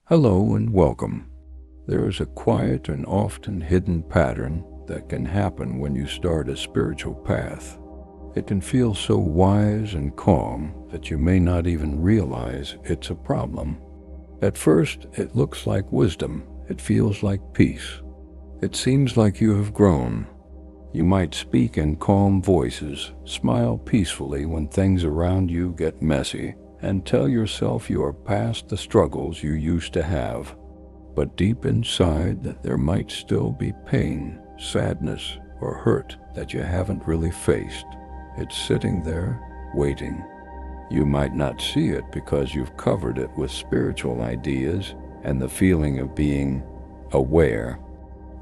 Hello and welcome. There is a quiet and often hidden pattern that can happen when you start a spiritual path. It can feel so wise and calm that you may not even realize it's a problem. At first, it looks like wisdom. It feels like peace. It seems like you have grown. You might speak in calm voices, smile peacefully when things around you get messy, and tell yourself you are past the struggles you used to have. But deep inside, there might still be pain, sadness, or hurt that you haven't really faced. It's sitting there, waiting. You might not see it because you've covered it with spiritual ideas and the feeling of being aware.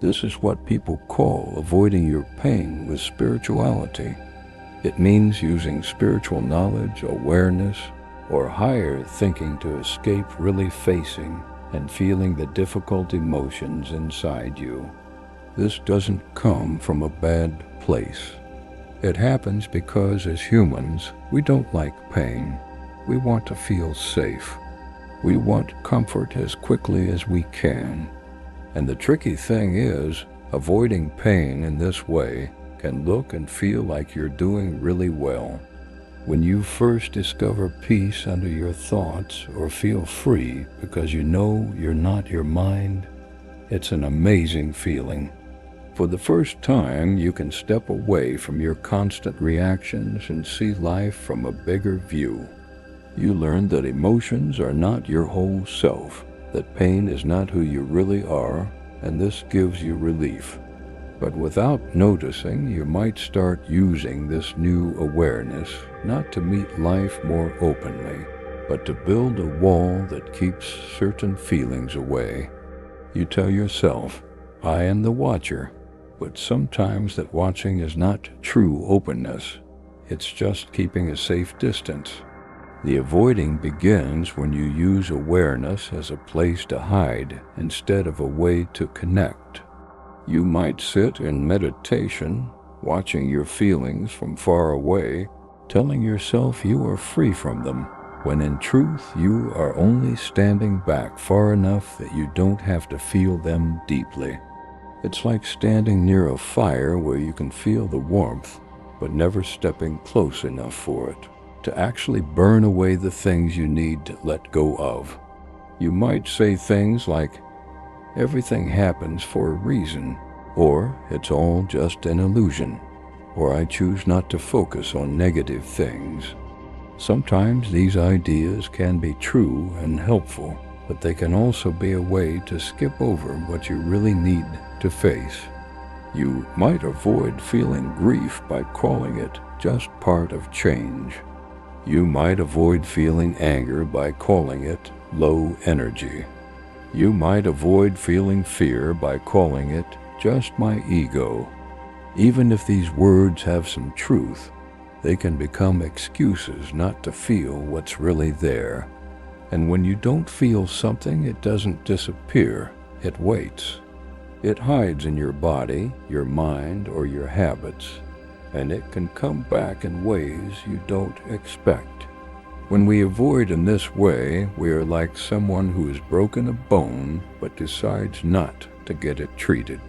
This is what people call avoiding your pain with spirituality. It means using spiritual knowledge, awareness, or higher thinking to escape really facing and feeling the difficult emotions inside you. This doesn't come from a bad place. It happens because as humans, we don't like pain. We want to feel safe. We want comfort as quickly as we can. And the tricky thing is, avoiding pain in this way can look and feel like you're doing really well. When you first discover peace under your thoughts or feel free because you know you're not your mind, it's an amazing feeling. For the first time, you can step away from your constant reactions and see life from a bigger view. You learn that emotions are not your whole self, that pain is not who you really are, and this gives you relief. But without noticing, you might start using this new awareness not to meet life more openly, but to build a wall that keeps certain feelings away. You tell yourself, I am the watcher, but sometimes that watching is not true openness. It's just keeping a safe distance. The avoiding begins when you use awareness as a place to hide instead of a way to connect. You might sit in meditation, watching your feelings from far away, telling yourself you are free from them, when in truth you are only standing back far enough that you don't have to feel them deeply. It's like standing near a fire where you can feel the warmth, but never stepping close enough for it to actually burn away the things you need to let go of. You might say things like, everything happens for a reason, or it's all just an illusion, or I choose not to focus on negative things. Sometimes these ideas can be true and helpful, but they can also be a way to skip over what you really need to face. You might avoid feeling grief by calling it just part of change. You might avoid feeling anger by calling it low energy. You might avoid feeling fear by calling it just my ego. Even if these words have some truth, they can become excuses not to feel what's really there. And when you don't feel something, it doesn't disappear, it waits. It hides in your body, your mind, or your habits, and it can come back in ways you don't expect. When we avoid in this way, we are like someone who has broken a bone but decides not to get it treated.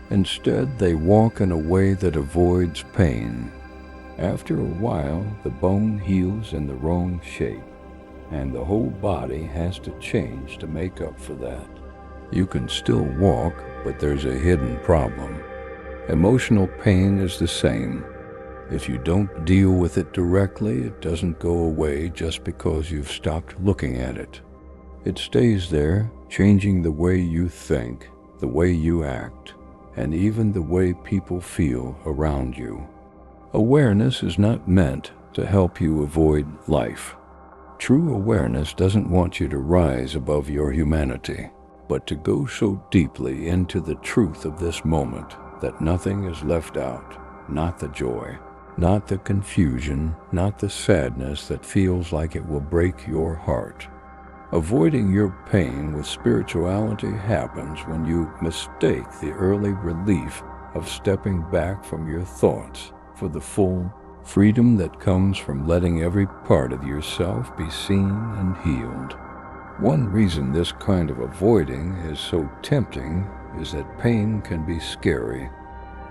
Instead, they walk in a way that avoids pain. After a while, the bone heals in the wrong shape, and the whole body has to change to make up for that. You can still walk, but there's a hidden problem. Emotional pain is the same. If you don't deal with it directly, it doesn't go away just because you've stopped looking at it. It stays there, changing the way you think, the way you act, and even the way people feel around you. Awareness is not meant to help you avoid life. True awareness doesn't want you to rise above your humanity, but to go so deeply into the truth of this moment that nothing is left out, not the joy, not the confusion, not the sadness that feels like it will break your heart. Avoiding your pain with spirituality happens when you mistake the early relief of stepping back from your thoughts for the full freedom that comes from letting every part of yourself be seen and healed. One reason this kind of avoiding is so tempting is that pain can be scary.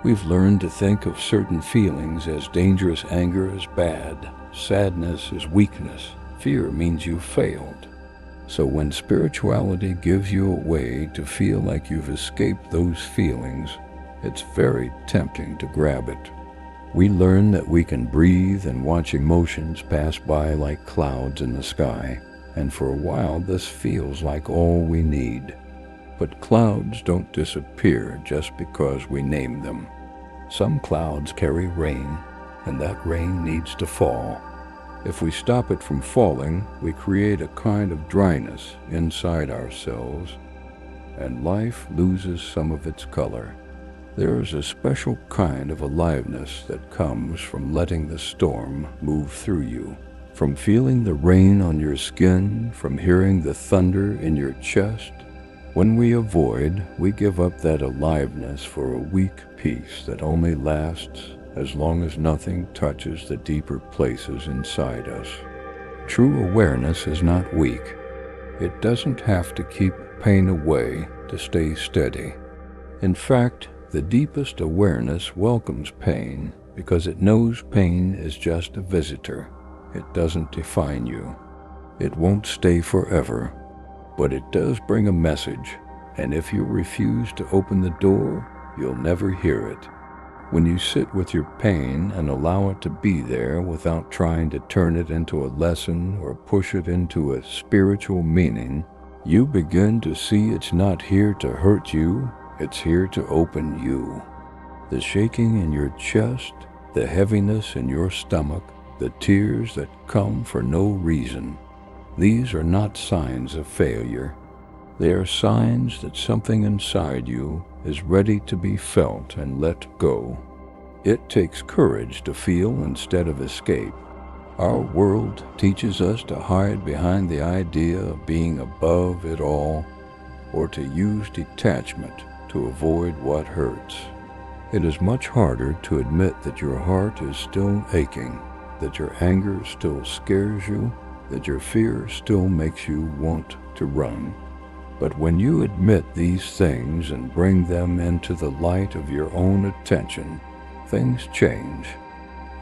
We've learned to think of certain feelings as dangerous. Anger is bad, sadness is weakness, fear means you failed. So when spirituality gives you a way to feel like you've escaped those feelings, it's very tempting to grab it. We learn that we can breathe and watch emotions pass by like clouds in the sky, and for a while this feels like all we need. But clouds don't disappear just because we name them. Some clouds carry rain, and that rain needs to fall. If we stop it from falling, we create a kind of dryness inside ourselves, and life loses some of its color. There is a special kind of aliveness that comes from letting the storm move through you, from feeling the rain on your skin, from hearing the thunder in your chest. When we avoid, we give up that aliveness for a weak peace that only lasts as long as nothing touches the deeper places inside us. True awareness is not weak. It doesn't have to keep pain away to stay steady. In fact, the deepest awareness welcomes pain because it knows pain is just a visitor. It doesn't define you. It won't stay forever, but it does bring a message, and if you refuse to open the door, you'll never hear it. When you sit with your pain and allow it to be there without trying to turn it into a lesson or push it into a spiritual meaning, you begin to see it's not here to hurt you, it's here to open you. The shaking in your chest, the heaviness in your stomach, the tears that come for no reason, these are not signs of failure. They are signs that something inside you is ready to be felt and let go. It takes courage to feel instead of escape. Our world teaches us to hide behind the idea of being above it all, or to use detachment to avoid what hurts. It is much harder to admit that your heart is still aching, that your anger still scares you, that your fear still makes you want to run. But when you admit these things and bring them into the light of your own attention, things change.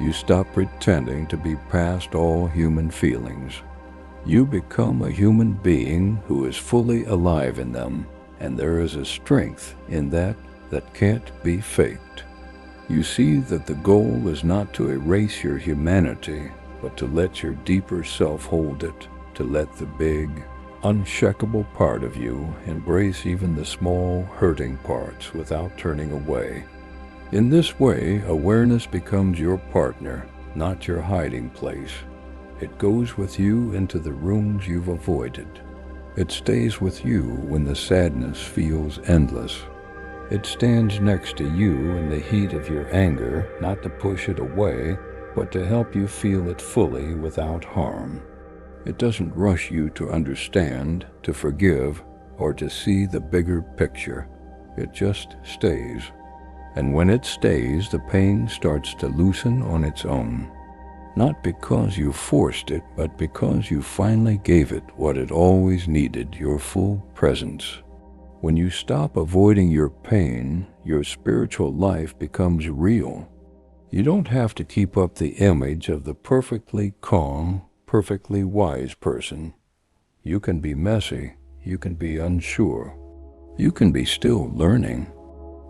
You stop pretending to be past all human feelings. You become a human being who is fully alive in them, and there is a strength in that can't be faked. You see that the goal is not to erase your humanity, but to let your deeper self hold it, to let the big, unshakable part of you embrace even the small, hurting parts without turning away. In this way, awareness becomes your partner, not your hiding place. It goes with you into the rooms you've avoided. It stays with you when the sadness feels endless. It stands next to you in the heat of your anger, not to push it away, but to help you feel it fully without harm. It doesn't rush you to understand, to forgive, or to see the bigger picture. It just stays. And when it stays, the pain starts to loosen on its own. Not because you forced it, but because you finally gave it what it always needed, your full presence. When you stop avoiding your pain, your spiritual life becomes real. You don't have to keep up the image of the perfectly calm, perfectly wise person. You can be messy, you can be unsure, you can be still learning.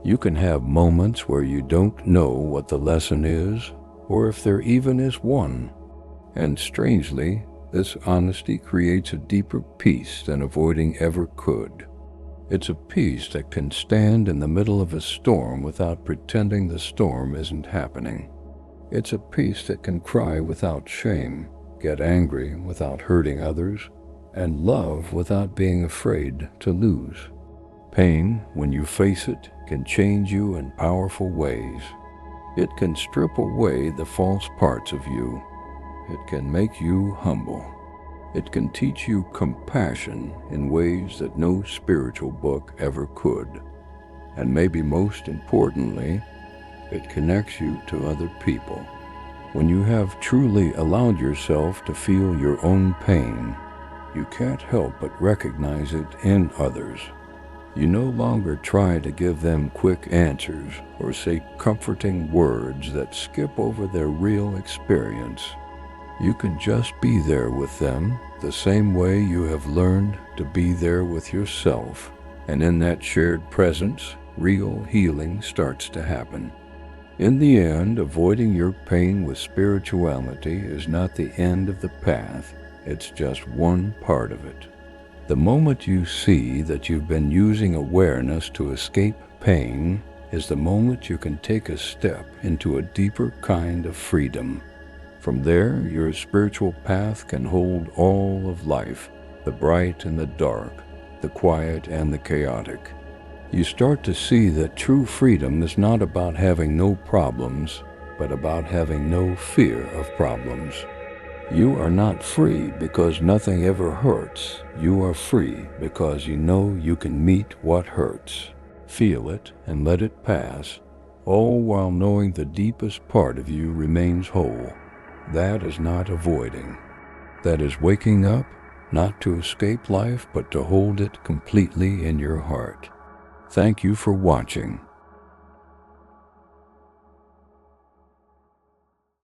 You can have moments where you don't know what the lesson is, or if there even is one. And strangely, this honesty creates a deeper peace than avoiding ever could. It's a peace that can stand in the middle of a storm without pretending the storm isn't happening. It's a peace that can cry without shame, get angry without hurting others, and love without being afraid to lose. Pain, when you face it, can change you in powerful ways. It can strip away the false parts of you. It can make you humble. It can teach you compassion in ways that no spiritual book ever could. And maybe most importantly, it connects you to other people. When you have truly allowed yourself to feel your own pain, you can't help but recognize it in others. You no longer try to give them quick answers or say comforting words that skip over their real experience. You can just be there with them the same way you have learned to be there with yourself, and in that shared presence, real healing starts to happen. In the end, avoiding your pain with spirituality is not the end of the path, it's just one part of it. The moment you see that you've been using awareness to escape pain is the moment you can take a step into a deeper kind of freedom. From there, your spiritual path can hold all of life, the bright and the dark, the quiet and the chaotic. You start to see that true freedom is not about having no problems, but about having no fear of problems. You are not free because nothing ever hurts. You are free because you know you can meet what hurts, feel it, and let it pass, all while knowing the deepest part of you remains whole. That is not avoiding. That is waking up, not to escape life, but to hold it completely in your heart. Thank you for watching.